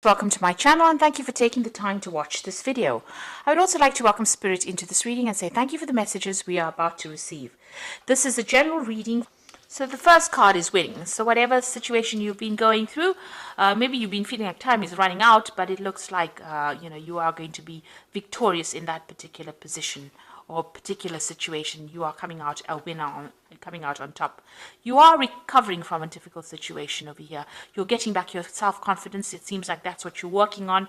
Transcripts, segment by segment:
Welcome to my channel and thank you for taking the time to watch this video. I would also like to welcome Spirit into this reading and say thank you for the messages we are about to receive. This is a general reading. So the first card is winning. So whatever situation you've been going through, maybe you've been feeling like time is running out, but it looks like you are going to be victorious in that particular position or particular situation. You are coming out a winner, coming out on top. You are recovering from a difficult situation over here. You're getting back your self-confidence. It seems like that's what you're working on.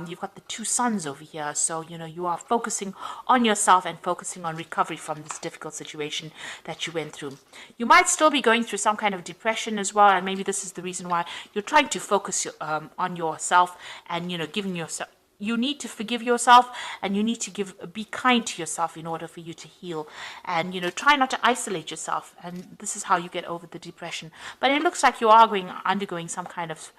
You've got the two suns over here. So, you are focusing on yourself and focusing on recovery from this difficult situation that you went through. You might still be going through some kind of depression as well. And maybe this is the reason why you're trying to focus on yourself and, giving yourself. You need to forgive yourself and you need to be kind to yourself in order for you to heal. And, try not to isolate yourself. And this is how you get over the depression. But it looks like you are undergoing some kind of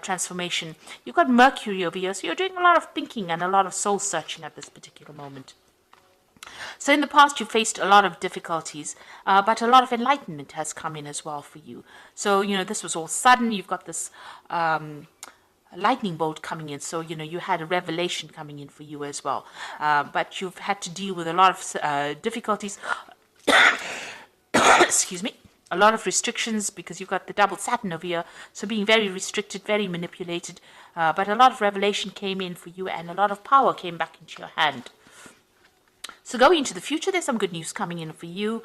transformation. You've got Mercury over here. So you're doing a lot of thinking and a lot of soul searching at this particular moment. So in the past, you faced a lot of difficulties, but a lot of enlightenment has come in as well for you. So, this was all sudden. You've got this lightning bolt coming in, so you had a revelation coming in for you as well, but you've had to deal with a lot of difficulties excuse me, a lot of restrictions because you've got the double Saturn over here, so being very restricted, very manipulated, but a lot of revelation came in for you and a lot of power came back into your hand. So going into the future, there's some good news coming in for you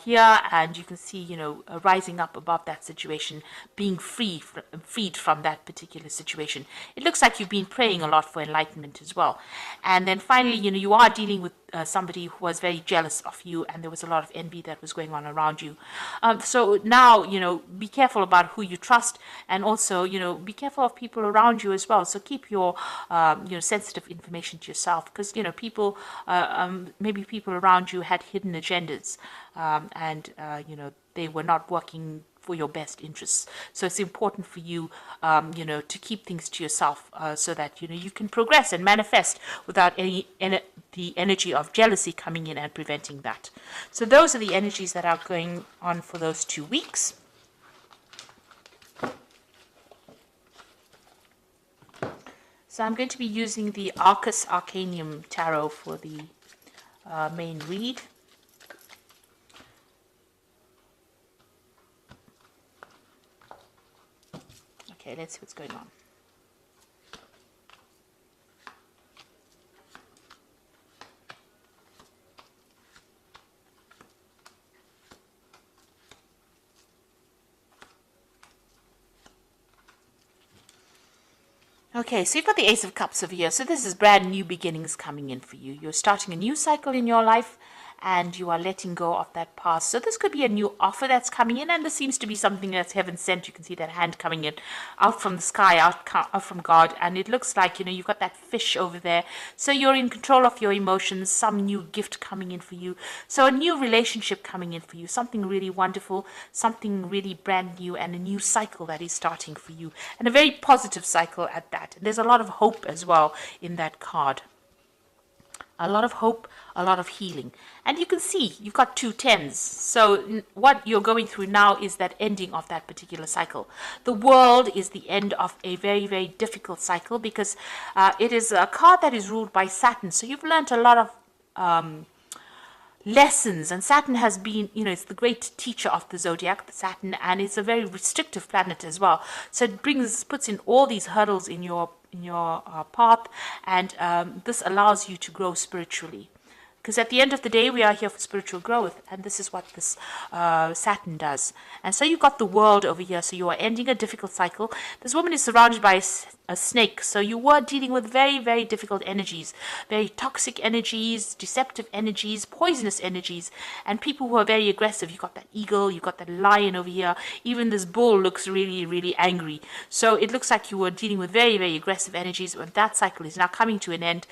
here, and you can see, rising up above that situation, being freed from that particular situation. It looks like you've been praying a lot for enlightenment as well. And then finally, you are dealing with somebody who was very jealous of you, and there was a lot of envy that was going on around you. So now, be careful about who you trust, and also, be careful of people around you as well. So keep your, sensitive information to yourself, because, people, maybe people around you had hidden agendas, and, they were not working for your best interests. So it's important for you, to keep things to yourself, so that, you can progress and manifest without the energy of jealousy coming in and preventing that. So those are the energies that are going on for those 2 weeks. So I'm going to be using the Arcus Arcanium Tarot for the main read. Okay, let's see what's going on. Okay, so you've got the Ace of Cups over here. So this is brand new beginnings coming in for you. You're starting a new cycle in your life and you are letting go of that past. So this could be a new offer that's coming in, and this seems to be something that's heaven sent. You can see that hand coming in out from the sky, out from God, and it looks like, you've got that fish over there. So you're in control of your emotions, some new gift coming in for you. So a new relationship coming in for you, something really wonderful, something really brand new, and a new cycle that is starting for you, and a very positive cycle at that. And there's a lot of hope as well in that card. A lot of hope, a lot of healing. And you can see you've got 2 tens. So what you're going through now is that ending of that particular cycle. The world is the end of a very, very difficult cycle because it is a card that is ruled by Saturn. So you've learned a lot of lessons, and Saturn has been, it's the great teacher of the zodiac, the Saturn, and it's a very restrictive planet as well. So it puts in all these hurdles in your path, and this allows you to grow spiritually. Because at the end of the day, we are here for spiritual growth, and this is what this Saturn does. And so you've got the world over here, so you are ending a difficult cycle. This woman is surrounded by a snake, so you were dealing with very, very difficult energies, very toxic energies, deceptive energies, poisonous energies, and people who are very aggressive. You've got that eagle, you've got that lion over here. Even this bull looks really, really angry. So it looks like you were dealing with very, very aggressive energies, but that cycle is now coming to an end.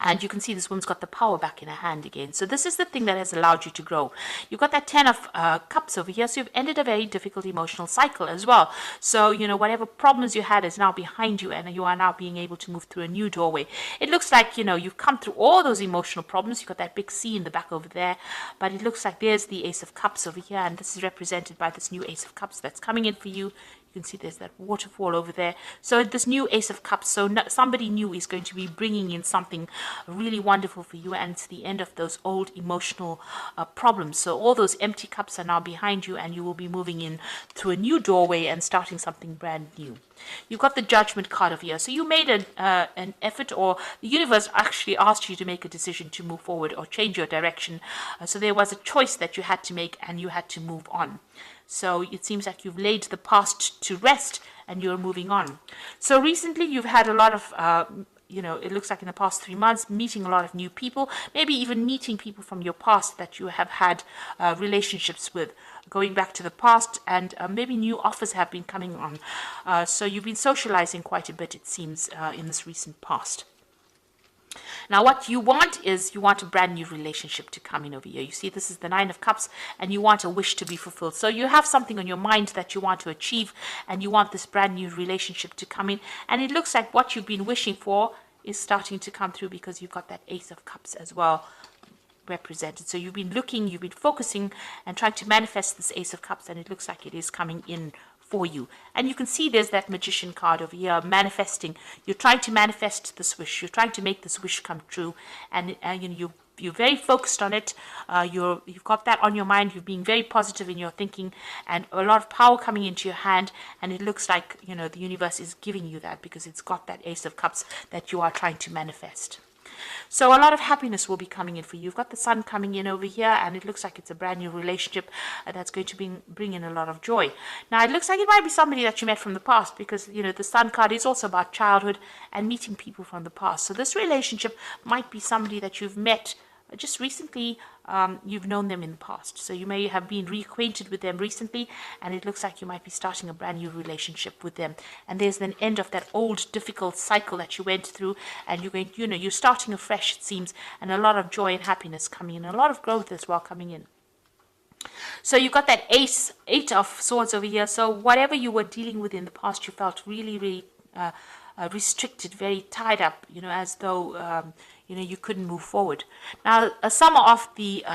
And you can see this woman's got the power back in her hand again. So this is the thing that has allowed you to grow. You've got that 10 of cups over here. So you've ended a very difficult emotional cycle as well. So, whatever problems you had is now behind you, and you are now being able to move through a new doorway. It looks like, you've come through all those emotional problems. You've got that big C in the back over there. But it looks like there's the Ace of Cups over here. And this is represented by this new Ace of Cups that's coming in for you. You can see there's that waterfall over there. So this new Ace of Cups, so somebody new is going to be bringing in something really wonderful for you, and it's the end of those old emotional problems. So all those empty cups are now behind you, and you will be moving in through a new doorway and starting something brand new. You've got the Judgment card over here. So you made an effort, or the universe actually asked you to make a decision to move forward or change your direction. So there was a choice that you had to make, and you had to move on. So it seems like you've laid the past to rest and you're moving on. So recently you've had a lot of, it looks like in the past 3 months, meeting a lot of new people, maybe even meeting people from your past that you have had relationships with, going back to the past, and maybe new offers have been coming on. So you've been socializing quite a bit, it seems, in this recent past. Now, what you want is, you want a brand new relationship to come in over here. You see, this is the Nine of Cups, and you want a wish to be fulfilled. So you have something on your mind that you want to achieve, and you want this brand new relationship to come in. And it looks like what you've been wishing for is starting to come through, because you've got that Ace of Cups as well represented. So you've been looking, you've been focusing and trying to manifest this Ace of Cups, and it looks like it is coming in for you. And you can see there's that Magician card over here, manifesting. You're trying to manifest this wish. You're trying to make this wish come true, and you're very focused on it. You've got that on your mind. You're being very positive in your thinking, and a lot of power coming into your hand. And it looks like the universe is giving you that, because it's got that Ace of Cups that you are trying to manifest. So a lot of happiness will be coming in for you. You've got the Sun coming in over here, and it looks like it's a brand new relationship that's going to bring in a lot of joy. Now, it looks like it might be somebody that you met from the past, because, the Sun card is also about childhood and meeting people from the past. So this relationship might be somebody that you've met just recently. You've known them in the past, so you may have been reacquainted with them recently, and it looks like you might be starting a brand new relationship with them. And there's an end of that old difficult cycle that you went through, and you're starting afresh, it seems, and a lot of joy and happiness coming in, a lot of growth as well coming in. So you've got that Eight of Swords over here. So whatever you were dealing with in the past, you felt really, really restricted, very tied up, as though you couldn't move forward. Now, some of the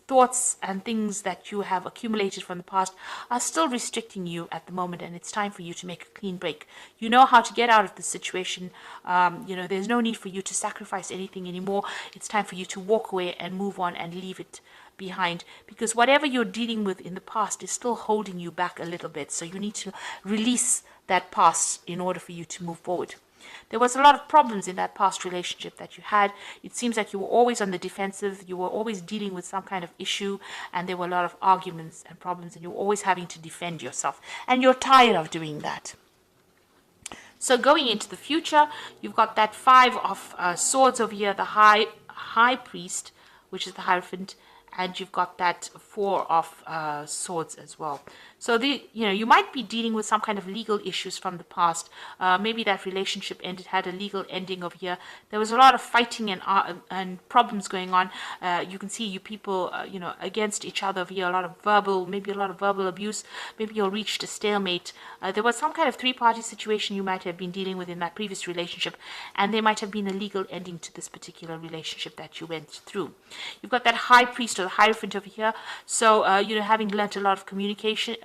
thoughts and things that you have accumulated from the past are still restricting you at the moment, and it's time for you to make a clean break. You know how to get out of the situation. There's no need for you to sacrifice anything anymore. It's time for you to walk away and move on and leave it behind, because whatever you're dealing with in the past is still holding you back a little bit. So you need to release that past in order for you to move forward. There was a lot of problems in that past relationship that you had. It seems like you were always on the defensive. You were always dealing with some kind of issue, and there were a lot of arguments and problems, and you were always having to defend yourself. And you're tired of doing that. So going into the future, you've got that Five of Swords over here, the High Priest, which is the Hierophant, and you've got that Four of Swords as well. So you might be dealing with some kind of legal issues from the past. Maybe that relationship had a legal ending over here. There was a lot of fighting and problems going on. You can see you people, against each other over here. Maybe a lot of verbal abuse. Maybe you reached a stalemate. There was some kind of three-party situation you might have been dealing with in that previous relationship, and there might have been a legal ending to this particular relationship that you went through. You've got that High Priest or the Hierophant over here. So, having learnt a lot of communication,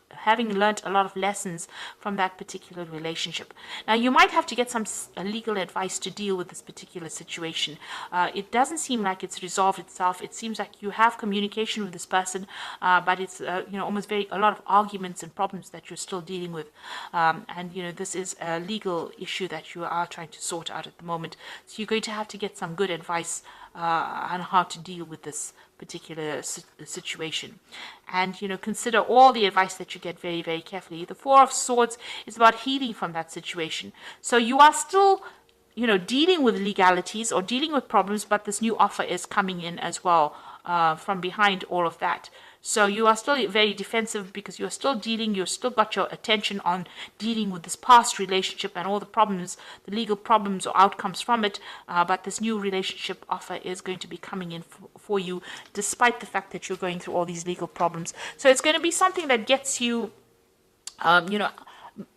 having learnt a lot of lessons from that particular relationship. Now, you might have to get some legal advice to deal with this particular situation. It doesn't seem like it's resolved itself. It seems like you have communication with this person, but it's almost a lot of arguments and problems that you're still dealing with. And this is a legal issue that you are trying to sort out at the moment. So you're going to have to get some good advice on how to deal with this particular situation, and consider all the advice that you get very, very carefully. The Four of Swords is about healing from that situation. So you are still dealing with legalities or dealing with problems, but this new offer is coming in as well from behind all of that. So you are still very defensive, because you're still got your attention on dealing with this past relationship and all the problems, the legal problems or outcomes from it. But this new relationship offer is going to be coming in for you, despite the fact that you're going through all these legal problems. So it's going to be something that gets you,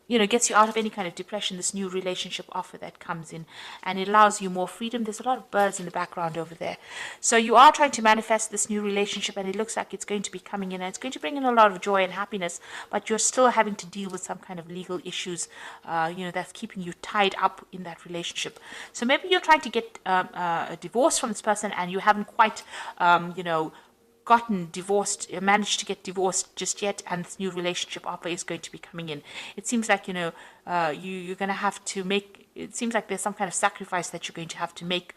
gets you out of any kind of depression, this new relationship offer that comes in, and it allows you more freedom. There's a lot of birds in the background over there. So you are trying to manifest this new relationship, and it looks like it's going to be coming in, and it's going to bring in a lot of joy and happiness, but you're still having to deal with some kind of legal issues, that's keeping you tied up in that relationship. So maybe you're trying to get a divorce from this person, and you haven't quite, gotten divorced, managed to get divorced just yet, and this new relationship offer is going to be coming in. It seems like, you're going to have to make, it seems like there's some kind of sacrifice that you're going to have to make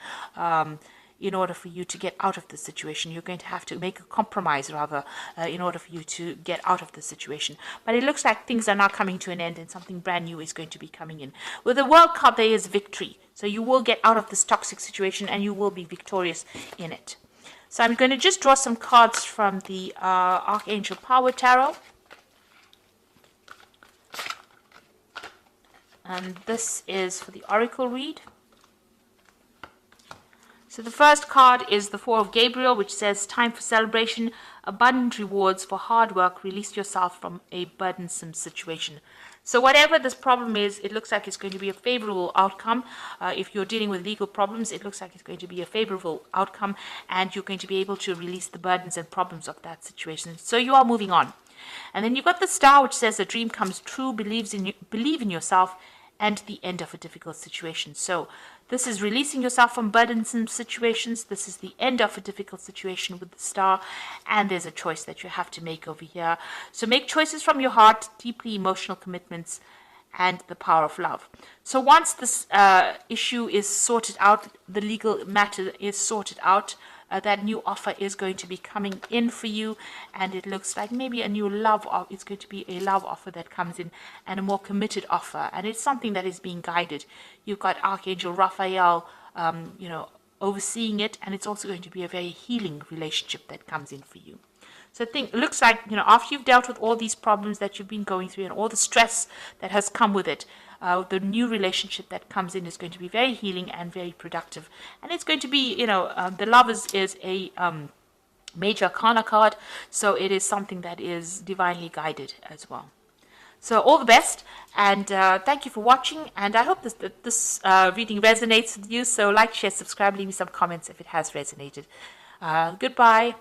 in order for you to get out of the situation. You're going to have to make a compromise, rather, in order for you to get out of the situation. But it looks like things are now coming to an end, and something brand new is going to be coming in. With the World card, there is victory. So you will get out of this toxic situation, and you will be victorious in it. So I'm going to just draw some cards from the Archangel Power Tarot. And this is for the Oracle read. So the first card is the Four of Gabriel, which says, time for celebration, abundant rewards for hard work, release yourself from a burdensome situation. So whatever this problem is, it looks like it's going to be a favorable outcome. If you're dealing with legal problems, it looks like it's going to be a favorable outcome, and you're going to be able to release the burdens and problems of that situation. So you are moving on. And then you've got the Star, which says a dream comes true, believe in yourself, and the end of a difficult situation. So this is releasing yourself from burdensome situations. This is the end of a difficult situation with the Star, and there's a choice that you have to make over here. So make choices from your heart, deeply emotional commitments, and the power of love. So once this issue is sorted out, the legal matter is sorted out, that new offer is going to be coming in for you, and it looks like maybe a new love offer. It's going to be a love offer that comes in, and a more committed offer, and it's something that is being guided. You've got Archangel Raphael, overseeing it, and it's also going to be a very healing relationship that comes in for you. So it looks like, after you've dealt with all these problems that you've been going through and all the stress that has come with it, the new relationship that comes in is going to be very healing and very productive. And it's going to be, the Lovers is a major arcana card, so it is something that is divinely guided as well. So all the best, and thank you for watching, and I hope this reading resonates with you. So like, share, subscribe, leave me some comments if it has resonated. Goodbye.